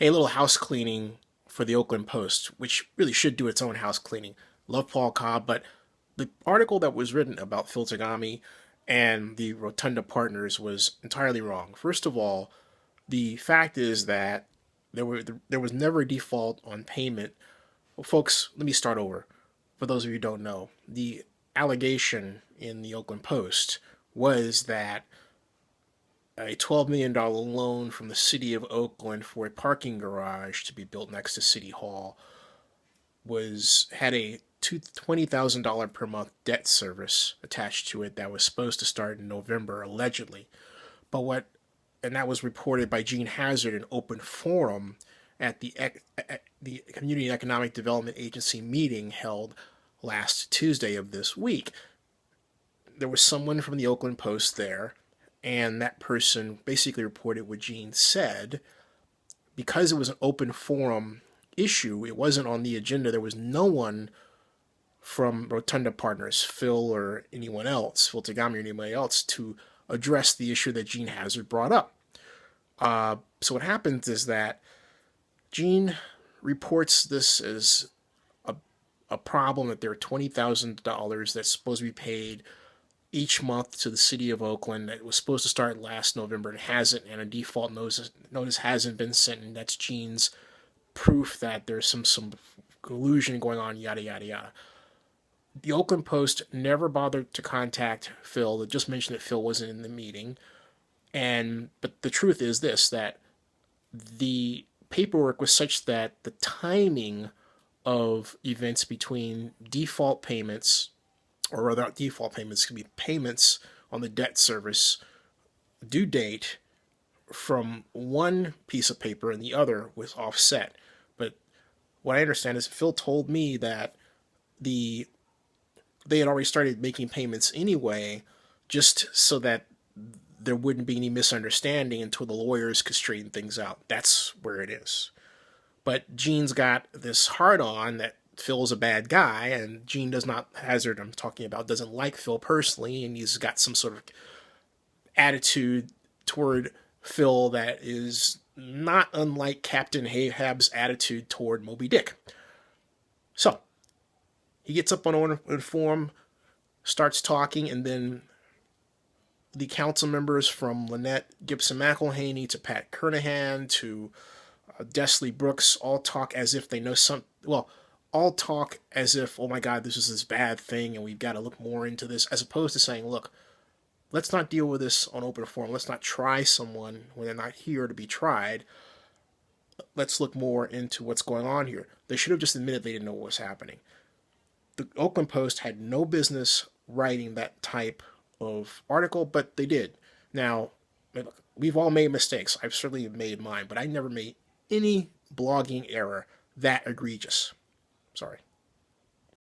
Hey, a little house cleaning for the Oakland Post, which really should do its own house cleaning. Love Paul Cobb, but the article that was written about Phil Tagami and the Rotunda Partners was entirely wrong. First of all, the fact is that there was never a default on payment. Well, folks, let me start over. For those of you who don't know, the allegation in the Oakland Post was that a $12 million loan from the city of Oakland for a parking garage to be built next to City Hall had a $20,000 per month debt service attached to it that was supposed to start in November, allegedly. And that was reported by Gene Hazzard in open forum at the Community Economic Development Agency meeting held last Tuesday of this week. There was someone from the Oakland Post there, and that person basically reported what Gene said. Because it was an open forum issue, it wasn't on the agenda. There was no one from Rotunda Partners, Phil or anyone else, Phil Tagami or anybody else, to address the issue that Gene Hazzard brought up. So what happens is that Gene reports this as a problem, that there are $20,000 that's supposed to be paid each month to the city of Oakland that was supposed to start last November and hasn't, and a default notice hasn't been sent, and that's Gene's proof that there's some collusion going on, yada, yada, yada. The Oakland Post never bothered to contact Phil. They just mentioned that Phil wasn't in the meeting. But the truth is this, that the paperwork was such that the timing of events between default payments, or rather default payments, could be payments on the debt service due date from one piece of paper and the other was offset. But what I understand is Phil told me that they had already started making payments anyway, just so that there wouldn't be any misunderstanding until the lawyers could straighten things out. That's where it is. But Gene's got this hard-on that Phil's a bad guy, and Gene Hazzard I'm talking about, doesn't like Phil personally, and he's got some sort of attitude toward Phil that is not unlike Captain Ahab's attitude toward Moby Dick. So, he gets up on open forum, starts talking, and then the council members from Lynette Gibson McElhaney to Pat Kernahan to Desley Brooks all talk as if they know all talk as if, oh my God, this is this bad thing and we've got to look more into this, as opposed to saying, look, let's not deal with this on open forum. Let's not try someone when they're not here to be tried. Let's look more into what's going on here. They should have just admitted they didn't know what was happening. The Oakland Post had no business writing that type of article, but they did. Now, we've all made mistakes. I've certainly made mine, but I never made any blogging error that egregious. Sorry.